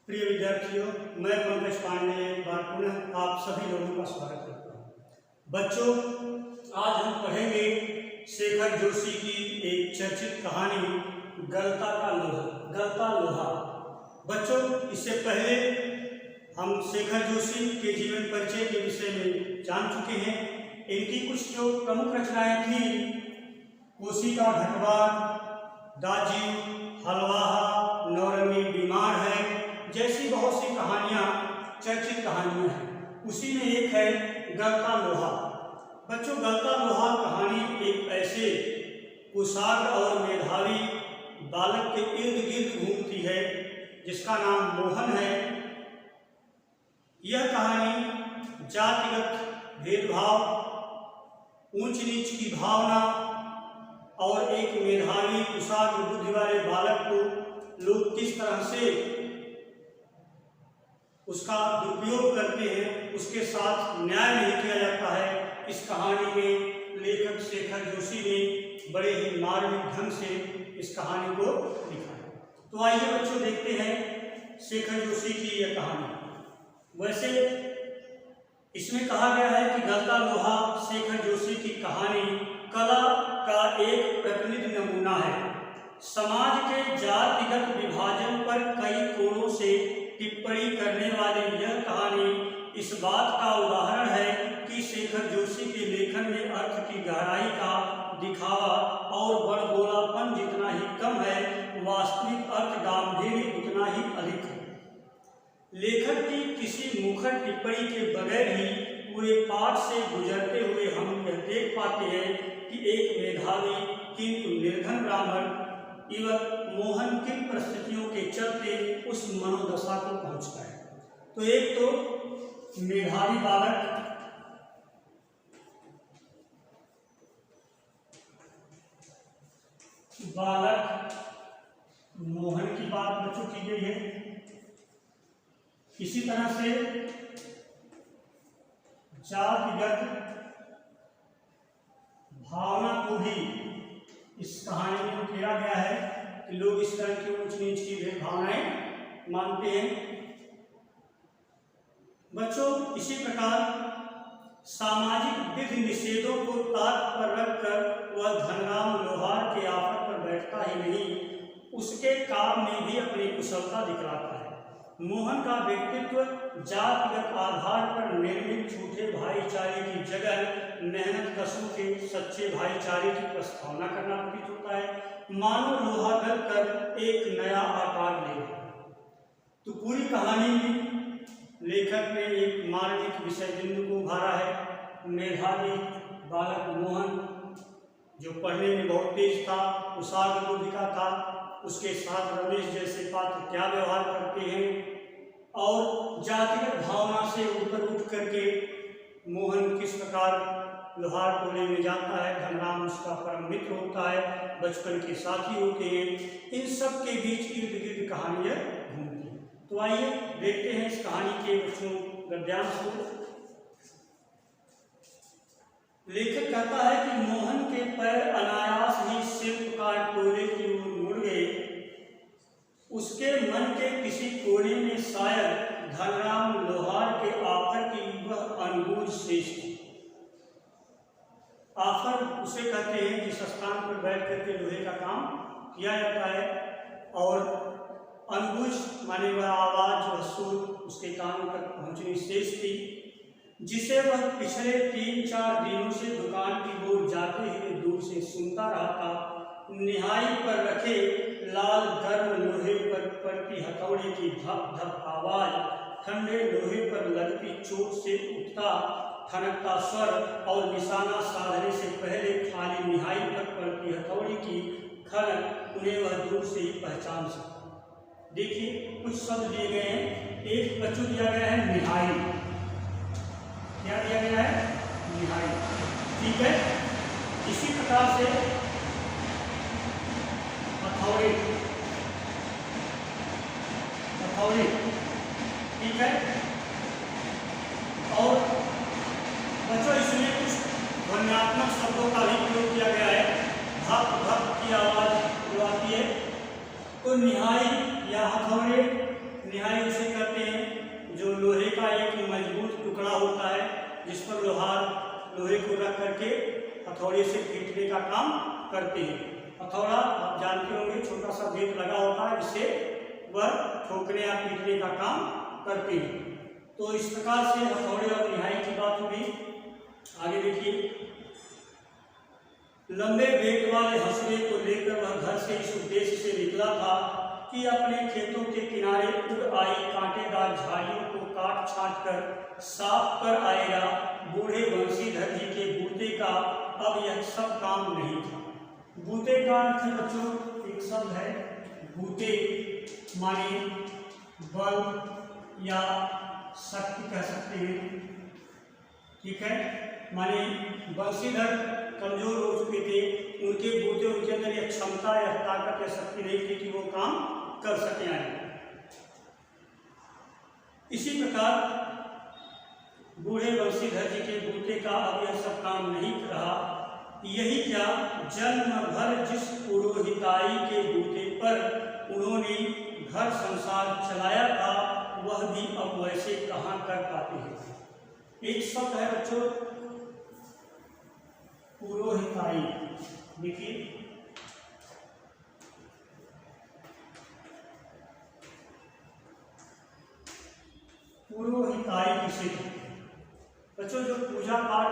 प्रिय विद्यार्थियों, मैं पंकज पांडे एक बार पुनः आप सभी लोगों का स्वागत करता हूँ। बच्चों, आज हम पढ़ेंगे शेखर जोशी की एक चर्चित कहानी गलता का लोहा। गलता लोहा। बच्चों, इससे पहले हम शेखर जोशी के जीवन परिचय के विषय में जान चुके हैं। इनकी कुछ जो प्रमुख रचनाएं थी, कोशिका ढटवार, दाजी, हलवाहा, नौरंगी बीमार है जैसी बहुत सी कहानियां चर्चित कहानियां हैं। उसी में एक है गलता लोहा। बच्चों, गलता लोहा कहानी एक ऐसे कुशाग्र और मेधावी बालक के इर्द गिर्द घूमती है जिसका नाम मोहन है। यह कहानी जातिगत भेदभाव, ऊंच नीच की भावना और एक मेधावी कुशाग्र बुद्धि वाले बालक को लोग किस तरह से उसका दुरुपयोग करते हैं, उसके साथ न्याय नहीं किया जाता है। इस कहानी में लेखक शेखर जोशी ने बड़े ही मार्मिक ढंग से इस कहानी को लिखा है। तो आइए बच्चों, देखते हैं शेखर जोशी की यह कहानी। वैसे इसमें कहा गया है कि गलता लोहा शेखर जोशी की कहानी कला का एक प्रतिनिधि नमूना है। समाज के जातिगत विभाजन पर कई कोणों से टिप्पणी करने वाली यह कहानी इस बात का उदाहरण है कि शेखर जोशी के लेखन में अर्थ की गहराई का दिखावा और बड़बोलापन जितना ही कम है, वास्तविक अर्थ गांधीर्य उतना ही अधिक है। लेखक की किसी मुखर टिप्पणी के बगैर ही पूरे पाठ से गुजरते हुए हम यह देख पाते हैं कि एक मेधावी किंतु निर्धन ब्राह्मण युवक मोहन किन परिस्थितियों के चलते उस मनोदशा को पहुंचता है। तो एक तो मेधावी बालक मोहन की बात बच्चों की गई है। इसी तरह से जातिगत भावना को भी इस कहानी में उकेरा गया है कि लोग इस तरह की ऊंच नीच की भेदभावनाएं मानते हैं। बच्चों, इसी प्रकार सामाजिक विधि निषेधों को ताक पर रखकर वह धनराम लोहार के आफत पर बैठता ही नहीं, उसके काम में भी अपनी कुशलता दिखलाता है। मोहन का व्यक्तित्व जातिगत आधार पर निर्मित झूठे भाईचारे की जगह मेहनत कशों के सच्चे भाईचारे की प्रस्तावना करना प्रतीत होता है। मानो लोहा गल कर एक नया आकार ले रहा है। तो पूरी कहानी में लेखक ने एक मार्मिक विषय बिंदु को उभारा है। मेधावी बालक मोहन, जो पढ़ने में बहुत तेज था, कुशाग्र बुद्धि का था, उसके साथ रमेश जैसे पात्र क्या व्यवहार करते हैं और जातिगत भावना से ऊपर उठ करके मोहन किस प्रकार लोहार टोले में जाता है। धनराम उसका परम मित्र होता है, बचपन के साथी होते हैं। इन सब के बीच इर्द गिर्द कहानियां घूमती हैं। तो आइए देखते हैं इस कहानी के बच्चों गद्यांश को। लेखक कहता है कि मोहन के पैर अनायास ही शिल्पकार टोले की ओर मुड़ गए। उसके मन के किसी कोने में शायद धनराम लोहार के आफर की वह अनबूझ शेष थी। आफर उसे कहते हैं जिस स्थान पर बैठ करके लोहे का काम किया जाता है, और अनबूझ माने वह आवाज, वह सुर उसके कानों तक पहुंचनी शेष थी, जिसे वह पिछले 3-4 दिनों से दुकान की ओर जाते हुए दूर से सुनता रहा था। निहाई पर रखे लाल गर्म लोहे पर पड़ती हथौड़े की धप धप आवाज, ठंडे लोहे पर लगती चोट से उठता ठनकता स्वर और निशाना साधने से पहले खाली निहाई पर पड़ती हथौड़ी की खनक, उन्हें वह दूर से ही पहचान सकता। देखिए, कुछ शब्द दिए गए हैं। एक बच्चों दिया गया है निहाई। क्या दिया गया है? निहाई। ठीक है। इसी प्रकार से हथौड़ी, हथौड़ी, ठीक है। और बच्चों, इसमें कुछ ध्वन्यात्मक शब्दों का भी प्रयोग किया गया है। धप धप की आवाज जो आती है, तो निहाई या हथौड़े, निहाई उसे करके हथौड़े से पीटने का काम करते हैं। हथौड़ा आप जानते होंगे छोटा सा भेद लगा होता है, जिससे वह ठोकने या पीटने का काम करते हैं। तो इस प्रकार से हथौड़े और रिहाई की बात हुई। आगे देखिए, लंबे बेट वाले हंसुए को लेकर वह घर से इस उद्देश्य से निकला था कि अपने खेतों के किनारे उड़ आई कांटेदार झाड़ियों को काट छांट कर साफ कर आएगा। बूढ़े बंशीधर जी के बूते का अब यह सब काम नहीं था। बूते का अर्थ है बच्चों, एक शब्द है बूते, माने बल या शक्ति कह सकते हैं, ठीक है। माने बंशीधर कमजोर हो चुके थे, उनके बूते, उनके अंदर यह क्षमता या ताकत या शक्ति नहीं थी कि वो काम कर सके आगे। इसी प्रकार बूढ़े बंशीधर जी के बूते का अब यह सब काम नहीं रहा। यही क्या, जन्म भर जिस पुरोहिताई के बूते पर उन्होंने घर संसार चलाया था, वह भी अब वैसे कहाँ कर पाते हैं। एक शब्द है बच्चों पुरोहिताई, देखिए पुरोहिताई किसे बच्चों, जो पूजा पाठ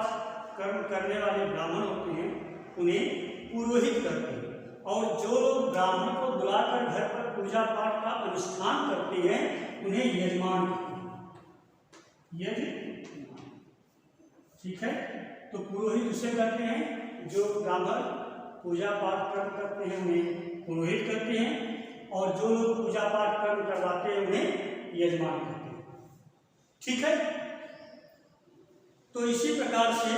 कर्म करने वाले ब्राह्मण होते हैं उन्हें पुरोहित करते हैं, और जो लोग ब्राह्मण को बुलाकर घर पर पूजा पाठ का अनुष्ठान करते हैं उन्हें यजमान कहते हैं। यजमान, ठीक है। तो पुरोहित उसे करते हैं जो ब्राह्मण पूजा पाठ कर्म करते हैं उन्हें पुरोहित करते हैं, और जो लोग पूजा पाठ कर्म करवाते हैं उन्हें यजमान करते हैं, ठीक है। तो इसी प्रकार से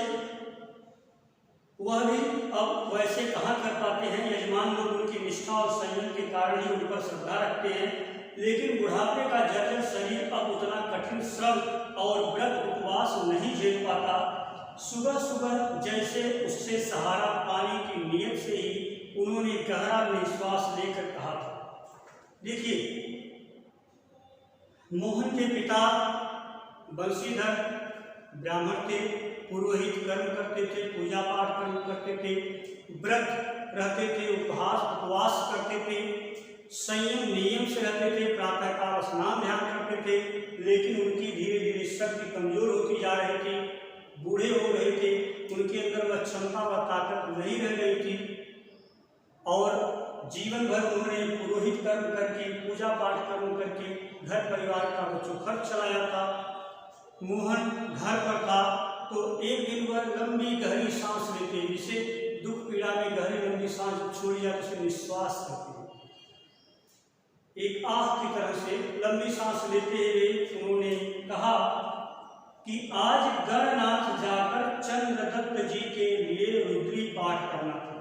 वह भी अब वैसे कहाँ कर पाते हैं। यजमान लोग उनकी निष्ठा और संयम के कारण ही उन पर श्रद्धा रखते हैं, लेकिन बुढ़ापे का जर्जर शरीर अब उतना कठिन श्रम और व्रत उपवास नहीं झेल पाता। सुबह सुबह जैसे उससे सहारा पानी की नीयत से ही उन्होंने गहरा निश्वास लेकर कहा था। देखिए, मोहन के पिता बंशीधर ब्राह्मण थे, पुरोहित कर्म करते थे, पूजा पाठ कर्म करते थे, व्रत रहते थे, उपवास करते थे, संयम नियम से रहते थे, प्रातःकाल स्नान ध्यान करते थे, लेकिन उनकी धीरे धीरे शक्ति कमजोर होती जा रही थी, बूढ़े हो रहे थे, उनके अंदर वह क्षमता व ताकत नहीं रह गई थी, और जीवन भर उन्होंने पुरोहित कर्म करके, पूजा पाठ कर्म करके घर परिवार का बच्चों खर्च चलाया था। मोहन घर पर था तो एक दिन वह लंबी गहरी सांस लेते, जिसे दुख पीड़ा में गहरी लंबी सांस छोड़ी जाए उसे निश्वास कहते हैं। एक आह की तरह से लंबी सांस लेते हुए उन्होंने कहा कि आज गणनाथ जाकर चंद्रदत्त जी के लिए रुद्री पाठ करना था।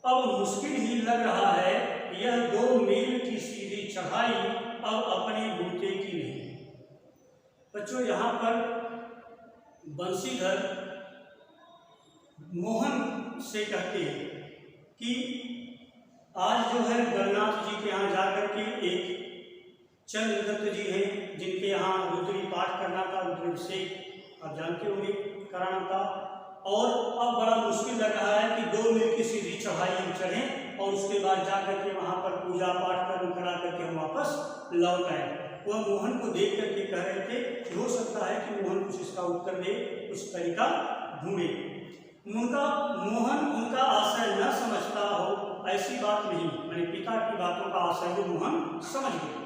अब मुश्किल ही लग रहा है, यह 2 मील की सीधी चढ़ाई अब अपने बूते की नहीं। बच्चों, यहाँ पर बंशीधर मोहन से कहते हैं कि आज जो है गणनाथ जी के यहाँ जाकर के एक चंद्रदत्त जी हैं जिनके यहाँ रुद्री पाठ करना था, रुद्राभिषेक आप जानते होंगे कराना था, और अब बड़ा मुश्किल लग रहा है कि 2 मील की सीधी चढ़ाई हम चढ़ें और उसके बाद जाकर के वहाँ पर पूजा पाठ कर्म करा करके हम वापस लौट आए। वह मोहन को देख करके कह रहे थे कि हो सकता है कि मोहन कुछ इसका उत्तर दे, कुछ तरीका ढूंढे। मोहन उनका आशय न समझता हो ऐसी बात नहीं, मैंने पिता की बातों का आशय जो मोहन समझ गए,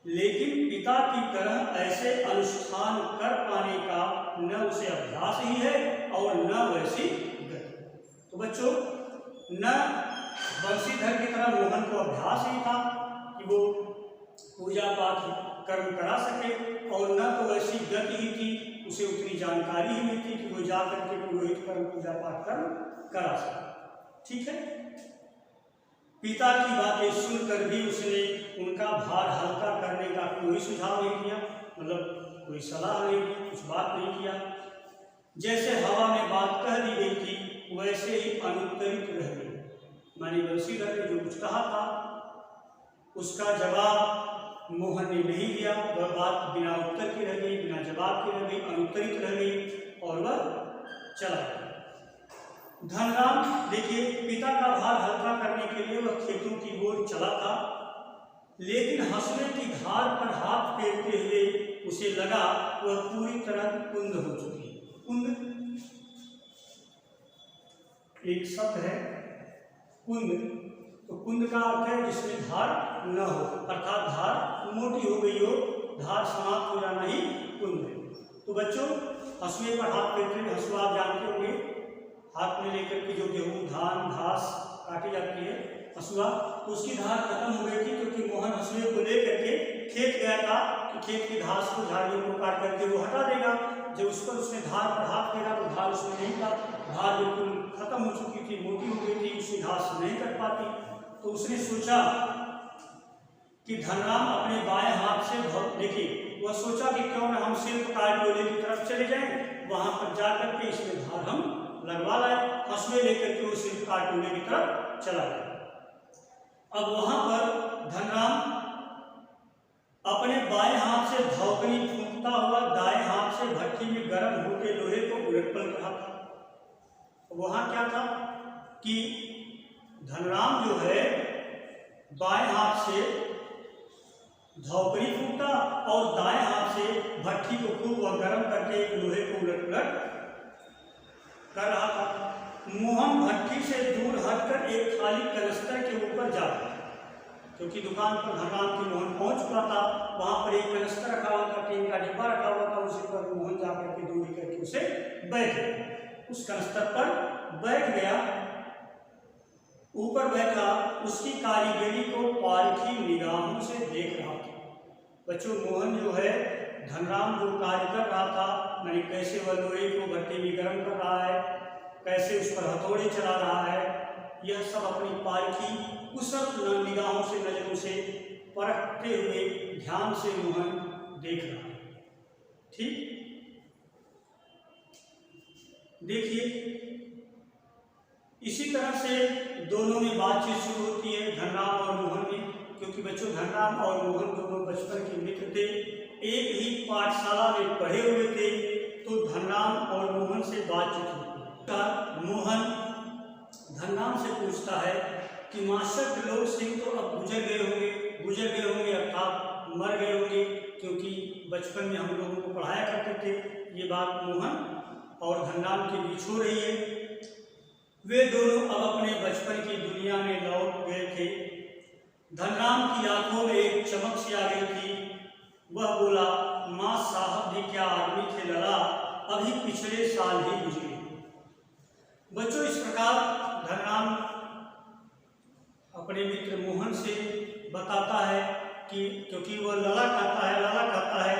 लेकिन पिता की तरह ऐसे अनुष्ठान कर पाने का न उसे अभ्यास ही है और न वैसी गति। तो बच्चों, न बंशीधर की तरह मोहन को अभ्यास ही था कि वो पूजा पाठ कर्म करा सके, और न तो वैसी गति ही थी, उसे उतनी जानकारी ही नहीं थी कि वो जा करके पुरोहित कर्म पूजा पाठ कर्म करा सके, ठीक है। पिता की बातें सुनकर भी उसने उनका भार हल्का करने का कोई सुझाव नहीं किया, मतलब कोई सलाह नहीं दी, कुछ बात नहीं किया। जैसे हवा में बात कह दी गई थी वैसे ही अनुत्तरित रह गई। मानी बंशीधर ने जो कुछ कहा था उसका जवाब मोहन ने नहीं दिया, वह बात बिना उत्तर की रह गई, बिना जवाब की रह गई, अनुत्तरित रह गई और वह चला गया। धनराम देखिए पिता का भार हल्का करने के लिए वह खेतों की ओर चला था, लेकिन हंसुए की धार पर हाथ फेरते हुए उसे लगा वह पूरी तरह कुंद हो चुकी है। कुंद एक शब्द है, कुंद, तो कुंद का अर्थ है जिसमें धार न हो, अर्थात धार मोटी हो गई हो, धार समाप्त हो जाना ही कुंद है। तो बच्चों हंसुए पर हाथ फेरते हुए, हंसुआ आप जानते होंगे, हाथ में लेकर के जो गेहूं धान घास काटी जाती है हंसुआ, तो उसकी धार खत्म हो गई थी क्योंकि मोहन हंसुए को लेकर के खेत गया था कि खेत की घास को झाड़ियों को काट करके वो हटा देगा। जब उस पर उसने धार पर हाथ फेरा तो धार उसमें नहीं था, धार बिल्कुल खत्म हो चुकी थी, मोटी हो गई थी, उसकी घास नहीं कट पाती। तो उसने सोचा कि धनराम अपने बाएं हाथ से देखिए वह सोचा कि क्यों न हम शिल्पकार डोले की तरफ चले जाएं, वहां पर जाकर के इसमें धार हम लगवा लाए। हंसुए लेकर के वो शिल्पकार डोले की तरफ चला गया। अब वहां पर धनराम अपने बाएं हाथ से धौकनी फूंकता हुआ दाएं हाथ से भट्टी में गर्म होते लोहे को उलट पलट रहा था। वहां क्या था कि धनराम जो है बाएं हाथ से धौकनी फूंकता और दाएं हाथ से भट्टी को खूब वह गर्म करके लोहे को उलट पलट कर रहा था। मोहन भट्टी से दूर हटकर एक खाली कनस्तर के ऊपर जा, क्योंकि दुकान पर धनराम की मोहन पहुंच चुका था, वहां पर एक कनस्तर रखा हुआ था, टीन का डिब्बा रखा हुआ था, उसी पर मोहन जाकर के दूरी करके उसे बैठ गया। उस कनस्तर पर बैठ गया, ऊपर बैठा, उसकी कारीगरी को पारखी निगाहों से देख रहा था। बच्चों मोहन जो है धनराम जो कार्य कर रहा था, मैंने कैसे वह लोहे को भट्टी में गर्म कर रहा है, कैसे उस पर हथौड़े चला रहा है, यह सब अपनी पारखी कुशल निगाहों से नजरों से परखते हुए ध्यान से मोहन देख रहा है। ठीक, देखिए इसी तरह से दोनों में बातचीत शुरू होती है, धनराम और मोहन में, क्योंकि बच्चों धनराम और मोहन दोनों बचपन के मित्र थे, एक ही पाठशाला में पढ़े हुए थे। तो धनराम और मोहन से बातचीत होती है। मोहन धनराम से पूछता है कि मास्टर त्रिलोक सिंह तो अब गुजर गए होंगे अर्थात मर गए होंगे, क्योंकि बचपन में हम लोगों को पढ़ाया करते थे। ये बात मोहन और धनराम के बीच हो रही है। वे दोनों अब अपने बचपन की दुनिया में लौट गए थे। धनराम की आंखों में एक चमक सी आ गई थी। वह बोला, माँ साहब भी क्या आदमी थे लला, अभी पिछले साल ही गुजरे। बच्चों इस प्रकार धनराम अपने मित्र मोहन से बताता है कि क्योंकि वह लला कहता है,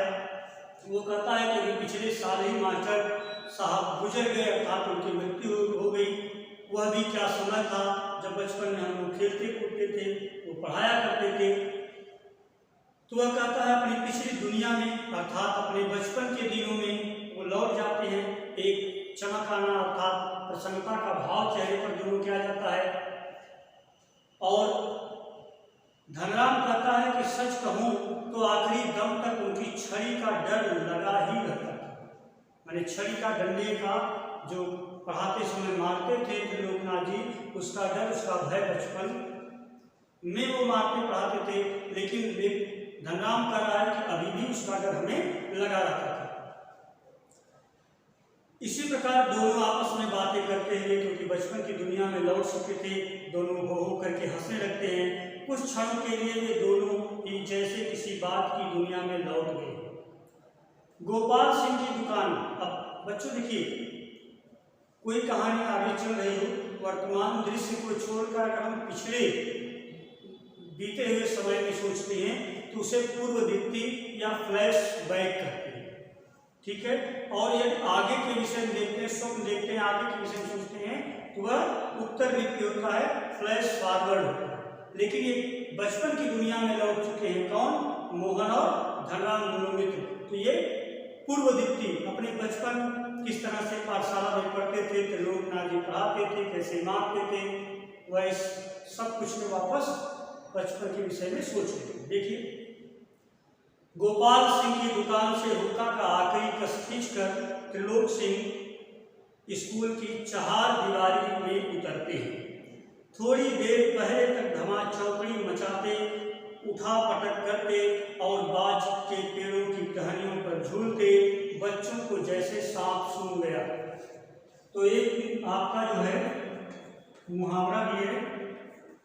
वो कहता है कि पिछले साल ही मास्टर साहब गुजर गए, अर्थात उनकी मृत्यु हो गई। वह भी क्या समय था जब बचपन में हम लोग खेलते कूदते थे, वो पढ़ाया करते थे। तो वह कहता है अपनी पिछली दुनिया में अर्थात अपने बचपन के दिनों में वो लौट जाते हैं। एक चमक आना अर्थात प्रसन्नता का भाव चेहरे पर दोनों क्या जाता है। और धनराम कहता है कि सच कहूं तो आखिरी दम तक उनकी छड़ी का डर लगा ही रहता था। मैंने छड़ी का डंडे का जो पढ़ाते समय मारते थे त्रिलोकनाथ जी, उसका डर उसका भय बचपन में वो मारते पढ़ाते थे, लेकिन धनराम कह रहा है कि अभी भी उसका डर हमें लगा रहता था। इसी प्रकार दोनों आपस में बातें करते हैं, क्योंकि बचपन की दुनिया में लौट चुके थे, दोनों हो करके हंसने लगते हैं। कुछ क्षणों के लिए वे दोनों ही जैसे किसी बात की दुनिया में लौट गए। गोपाल सिंह की दुकान। अब बच्चों देखिए, कोई कहानी आगे चल रही हो, वर्तमान दृश्य को छोड़कर अगर हम पिछले बीते हुए समय में सोचते हैं तो उसे पूर्व दीप्ति या फ्लैश बैक कहते हैं। ठीक है, और यदि आगे के विषय में देखते हैं, स्वप्न देखते हैं, आगे के विषय में सोचते हैं तो वह उत्तर दीप्ति होता है, फ्लैश फॉरवर्ड होता है। लेकिन ये बचपन की दुनिया में लौट चुके हैं कौन, मोहन और धनराम दोनों मित्र। तो ये पूर्व दीप्ति अपने बचपन किस तरह से पाठशाला में पढ़ते थे, त्रिलोकनाथ जी पढ़ाते थे, कैसे मारते थे, वह सब कुछ में वापस बचपन के विषय में सोच रहे थे। देखिए, गोपाल सिंह की दुकान से हुक्का का आखिरी कस खींचकर त्रिलोक सिंह स्कूल की चहारदीवारी में उतरते हैं। थोड़ी देर पहले तक धमा चौकड़ी मचाते, उठा पटक करते और बाज के पेड़ों की टहनियों पर झूलते बच्चों को जैसे सांप सूंघ गया। तो एक आपका जो है मुहावरा भी है,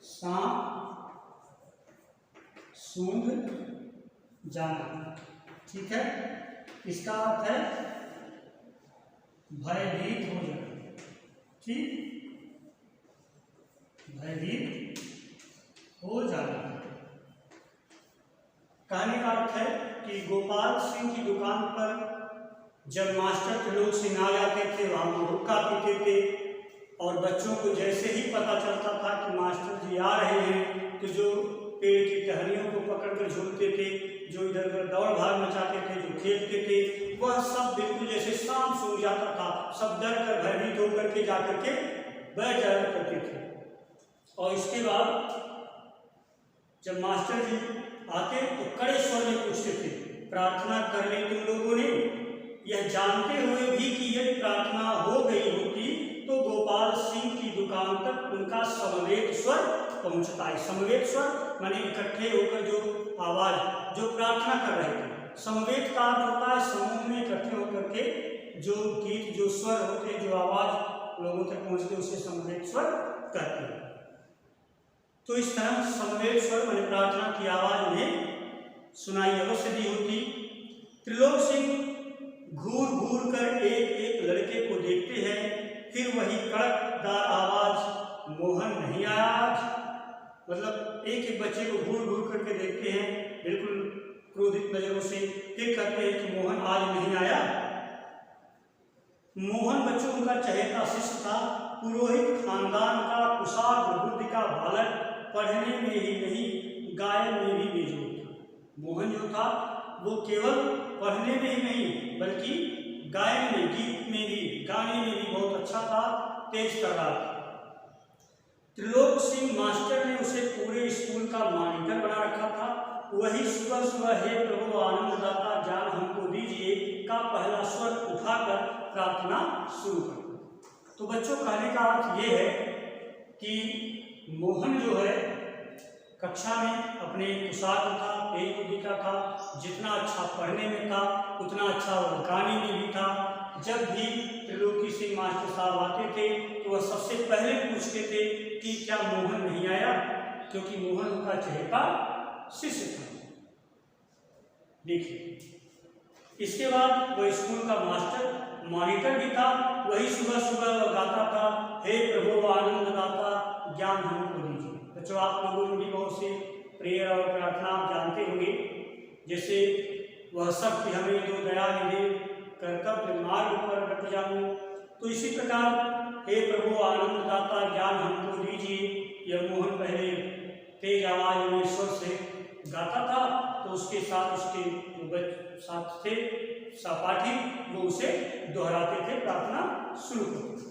सांप सूंघ जाना। ठीक है, इसका अर्थ है भयभीत हो जाना। ठीक, भयभीत हो जाना। कहने का अर्थ है कि गोपाल सिंह की दुकान पर जब मास्टर त्रिलोक सिंह आ जाते थे, वहाँ हुक्का पीते थे और बच्चों को जैसे ही पता चलता था कि मास्टर जी आ रहे हैं तो जो पेड़ की टहनियों को पकड़कर झूलते थे, जो इधर उधर दौड़ भाग मचाते थे, जो खेलते थे, वह सब बिल्कुल जैसे सांप सूंघ जाता था। सब डर कर भयभीत होकर के जाकर के बैठ जाया करते थे। और इसके बाद जब मास्टर जी आते तो कड़े स्वर में पूछते थे, प्रार्थना कर ली तुम लोगों ने? यह जानते हुए भी कि यदि प्रार्थना हो गई होती तो गोपाल सिंह की दुकान तक उनका समवेत स्वर पहुंचता है। समवेत स्वर माने इकट्ठे होकर जो आवाज, जो प्रार्थना कर रहे थे। समवेत का अर्थ होता है समूह में इकट्ठे होकर के जो गीत, जो स्वर होते, जो आवाज लोगों तक पहुंचते, उसे समवेत स्वर कहते हैं। तो इस तरह समवेत स्वर माने प्रार्थना की आवाज उन्हें सुनाई अवश्य दी होती। त्रिलोक सिंह घूर घूर कर एक एक लड़के को देखते हैं, फिर वही कड़कदार आवाज, मोहन नहीं आया आज। मतलब एक एक बच्चे को घूर घूर करके देखते हैं बिल्कुल क्रोधित नजरों से, फिर कहते हैं कि मोहन आज नहीं आया। मोहन बच्चों उनका चहेता शिष्य था, पुरोहित खानदान का कुशाग्र बुद्धि का बालक, पढ़ने में ही नहीं गायन में भी बेजोड़ था। मोहन जो था वो केवल पढ़ने में ही नहीं बल्कि गायन में, गीत में भी, गाने में भी बहुत अच्छा था, तेज कर रहा था। त्रिलोक सिंह मास्टर ने उसे पूरे स्कूल का मॉनिटर बना रखा था। वही सुबह सुबह हे प्रभु आनंददाता ज्ञान हमको दीजिए का पहला स्वर उठाकर प्रार्थना शुरू कर। तो बच्चों, कहने का अर्थ ये है कि मोहन जो है कक्षा में अपने कुशाग्र था, तेज बुद्धि का था, जितना अच्छा पढ़ने में था उतना अच्छा वह गाने में भी था। जब भी त्रिलोकी सिंह मास्टर साहब आते थे तो वह सबसे पहले पूछते थे कि क्या मोहन नहीं आया, क्योंकि मोहन उनका चहेता शिष्य था। देखिए, इसके बाद वह स्कूल का मास्टर मॉनिटर भी था। वही सुबह सुबह गाता था, हे प्रभु आनंददाता ज्ञान हमको दीजिए। बच्चों, आप लोगों ने भी बहुत से प्रेयर और प्रार्थना आप जानते होंगे, जैसे वह सब कि हमें दो दया निधे कर्तव्य मार्ग पर डट जाऊं। तो इसी प्रकार हे प्रभु आनंददाता ज्ञान हमको दीजिए, यह मोहन पहले तेज आवाज में स्वर से गाता था, तो उसके साथ उसके साथ थे सहपाठी, वो उसे दोहराते थे, प्रार्थना शुरू करते थे।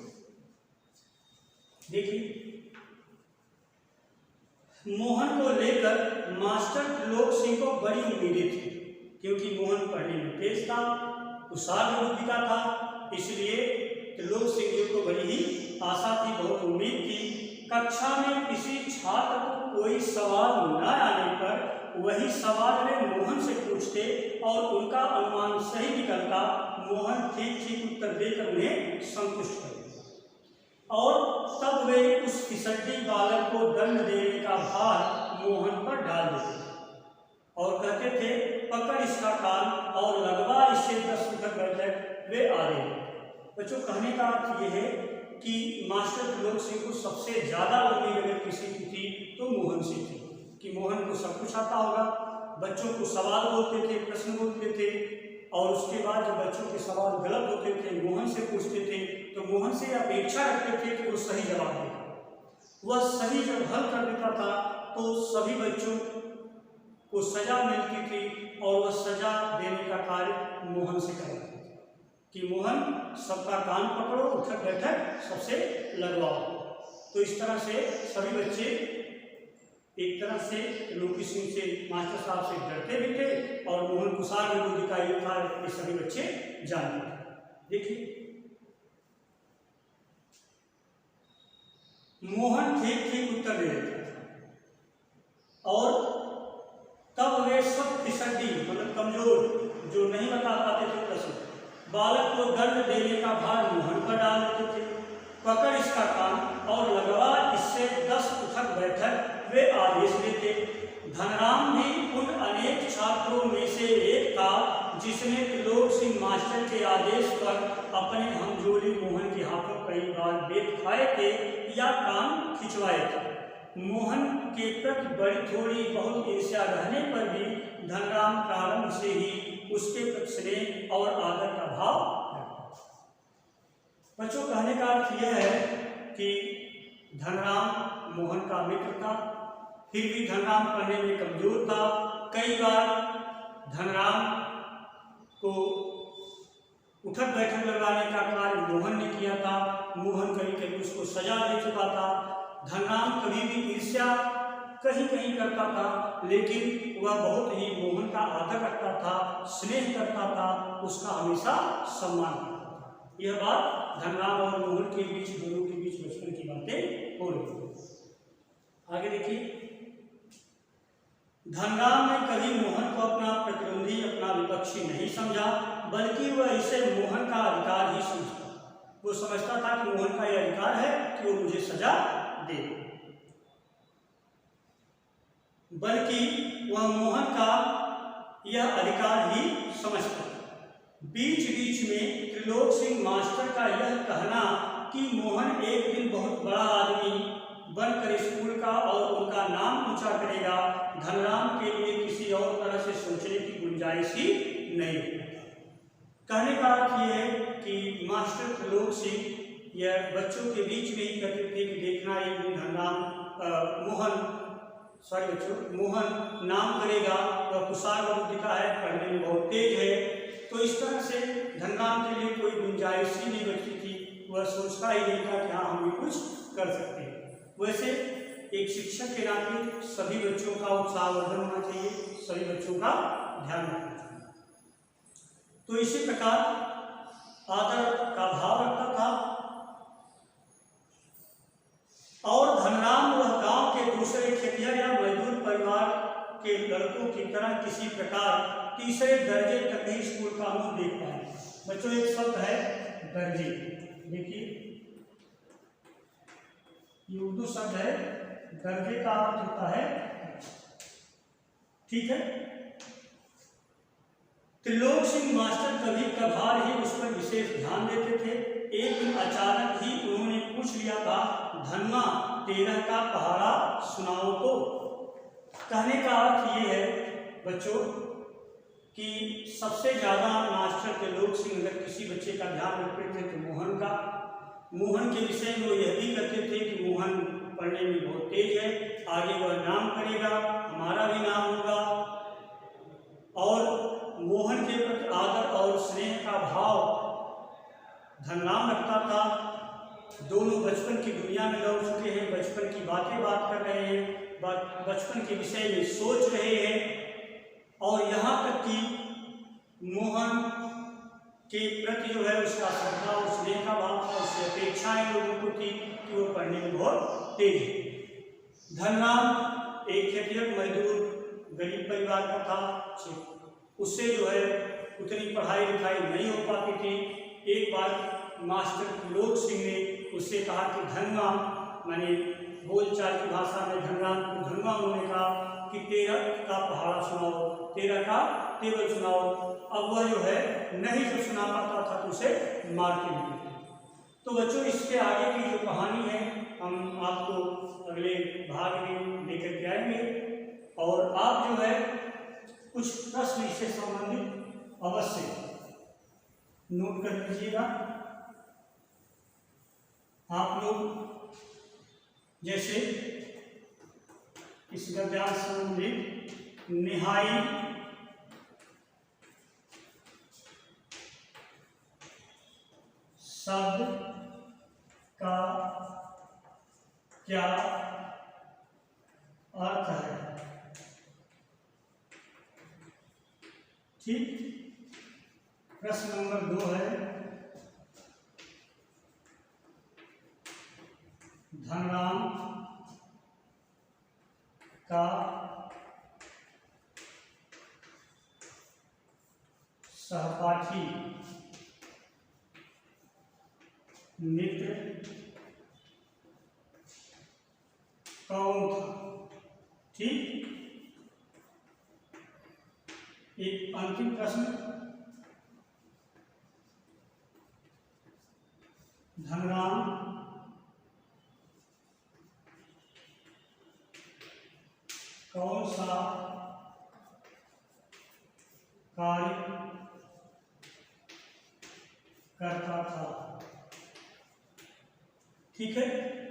देखिए, मोहन को लेकर मास्टर त्रिलोक सिंह को बड़ी उम्मीदें थी, क्योंकि मोहन पढ़ने में तेज था, कुशाग्र बुद्धि का था, इसलिए त्रिलोक सिंह जी को बड़ी ही आशा थी, बहुत उम्मीद थी। कक्षा में किसी छात्र को कोई सवाल न आने पर वही सवाल वे मोहन से पूछते और उनका अनुमान सही निकलता। मोहन ठीक ठीक उत्तर देकर उन्हें संतुष्ट कर देता और तब वे उस फिसड्डी बालक को दंड देने का भार मोहन पर डाल देते और कहते थे, पकड़ इसका कान और लगवा इससे 10 रुपये बैठक वे आ रहे। बच्चों, कहने का अर्थ ये है कि मास्टर त्रिलोक सिंह को सबसे ज़्यादा उम्मीद अगर किसी की थी तो मोहन से थी कि मोहन को सब कुछ आता होगा। बच्चों को सवाल बोलते थे, प्रश्न बोलते थे, और उसके बाद जब बच्चों के सवाल गलत होते थे मोहन से पूछते थे तो मोहन से अपेक्षा रखते थे कि वो सही जवाब देगा। वह सही जब हल कर देता था तो सभी बच्चों को सजा मिलती थी और वह सजा देने का कार्य मोहन से करते थे कि मोहन सबका कान पकड़ो, उठक बैठक सबसे लगवाओ। तो इस तरह से सभी बच्चे एक तरह से त्रिलोकी सिंह से, मास्टर साहब से डरते भी थे और मोहन कुशाग्र बुद्धि का ये था, ये सभी बच्चे जानते थे। देखिए, मोहन ठीक ठीक उत्तर दे देता था और तब वे सब फिसड्डी मतलब कमजोर जो नहीं बता पाते थे प्रश्न, बालक को दंड देने का भार मोहन पर डाल देते थे। पकड़ इसका काम और लगवा इससे 10 उठक बैठक वे आदेश देते। धनराम भी उन अनेक छात्रों में से एक था जिसने त्रिलोक सिंह मास्टर के आदेश पर अपने हमजोली मोहन के हाथों कई बार बेत खाए थे या कान खिंचवाए थे। मोहन के प्रति बड़ी थोड़ी बहुत ईर्ष्या रहने पर भी धनराम प्रारंभ से ही उसके प्रति स्नेह और आदर का भाव रखता। बच्चों, कहने का अर्थ यह है कि धनराम मोहन का मित्र था, फिर भी धनराम पढ़ने में कमजोर था। कई बार धनराम को उठक बैठक लगाने का कार्य मोहन ने किया था। मोहन कभी कभी उसको सजा दे चुका था। धनराम कभी भी ईर्ष्या कहीं कहीं करता था, लेकिन वह बहुत ही मोहन का आदर रखता था, स्नेह करता था, उसका हमेशा सम्मान करता था। यह बात धनराम और मोहन के बीच, दोनों के बीच बचपन की बातें हो रही थी। आगे देखिए, धनराम ने कभी मोहन को अपना प्रतिद्वंदी, अपना विपक्षी नहीं समझा, बल्कि वह इसे मोहन का अधिकार ही समझता। वो समझता था कि मोहन का यह अधिकार है कि वो मुझे सजा दे, बल्कि वह मोहन का यह अधिकार ही समझता। बीच बीच में त्रिलोक सिंह मास्टर का यह कहना कि मोहन एक दिन बहुत बड़ा आदमी बनकर स्कूल का और उनका नाम ऊंचा करेगा, धनराम के लिए किसी और तरह से सोचने की गुंजाइश ही नहीं होती। कहने का अर्थ यह है कि मास्टर त्रिलोक सिंह यह बच्चों के बीच में ही कहते थे कि देखना एक दिन मोहन नाम करेगा, वह कुशार बुद्धि का है, पढ़ने में बहुत तेज है। तो इस तरह से धनराम के लिए कोई गुंजाइश ही नहीं बचती थी। वह सोचता ही नहीं था कि हाँ हम भी कुछ कर सकते हैं। वैसे एक शिक्षक के नाते सभी बच्चों का उत्साहवर्धन होना चाहिए, सभी बच्चों का ध्यान रखना चाहिए। तो इसी प्रकार आदर का भाव रखता था और धनराम वह गांव के दूसरे खेतिया या मजदूर परिवार के लड़कों की तरह किसी प्रकार तीसरे दर्जे तक ही स्कूल का मुंह देख पाए। बच्चों, एक शब्द है दर्जे, देखिए ये उर्दू शब्द है, दर्जे का अर्थ होता है, ठीक है। त्रिलोक सिंह मास्टर कभी कभार ही उस पर विशेष ध्यान देते थे। एक दिन अचानक ही उन्होंने पूछ लिया था, धनमा 13 का पहाड़ा सुनाओ तो। कहने का अर्थ ये है बच्चों कि सबसे ज़्यादा मास्टर त्रिलोक सिंह अगर किसी बच्चे का ध्यान रखते थे तो मोहन के विषय में वो यह भी कहते थे कि मोहन पढ़ने में बहुत तेज है, आगे वह नाम करेगा, हमारा भी नाम होगा। और मोहन के प्रति आदर और स्नेह का भाव धनराम रखता था। दोनों बचपन की दुनिया में लौट चुके हैं, बचपन की बातें बात कर रहे हैं, बचपन के विषय में सोच रहे हैं और यहाँ तक कि मोहन के प्रति जो है उसका श्रद्धा और स्नेह का भाव था, उससे अपेक्षाएं लोगों को थी कि वो पढ़ने में बहुत तेज है। धनराम एक खेतिहर मजदूर गरीब परिवार का था, उससे जो है उतनी पढ़ाई लिखाई नहीं हो पाती थी। एक बार मास्टर त्रिलोक सिंह ने उससे कहा कि धनमा, मैंने बोलचाल की भाषा में धनराम को धनमा उन्होंने कहा कि 13 का पहाड़ा सुनाओ, 13 का टेबल सुनाओ। अब वह जो है नहीं जो सुना पाता था तो उसे मार के देते थे। तो बच्चों, इसके आगे की जो कहानी है हम आपको अगले भाग में लेकर के आएंगे और आप जो है कुछ प्रश्न इससे संबंधित अवश्य नोट कर लीजिएगा। आप लोग जैसे इस गद्यांश संबंधित निहाई, शब्द का क्या अर्थ है, ठीक। प्रश्न नंबर 2 है, धनराम सहपाठी, मित्र कौन था। ठीक, एक अंतिम प्रश्न, धनराम कौन सा कार्य करता था। ठीक है,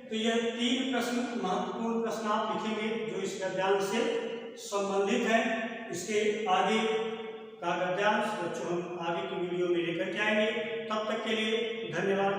तो यह 3 प्रश्न महत्वपूर्ण प्रश्न आप लिखेंगे जो इस गद्यांश से संबंधित है। इसके आगे का गद्यांश बच्चों हम आगे की वीडियो में लेकर के आएंगे। तब तक के लिए धन्यवाद।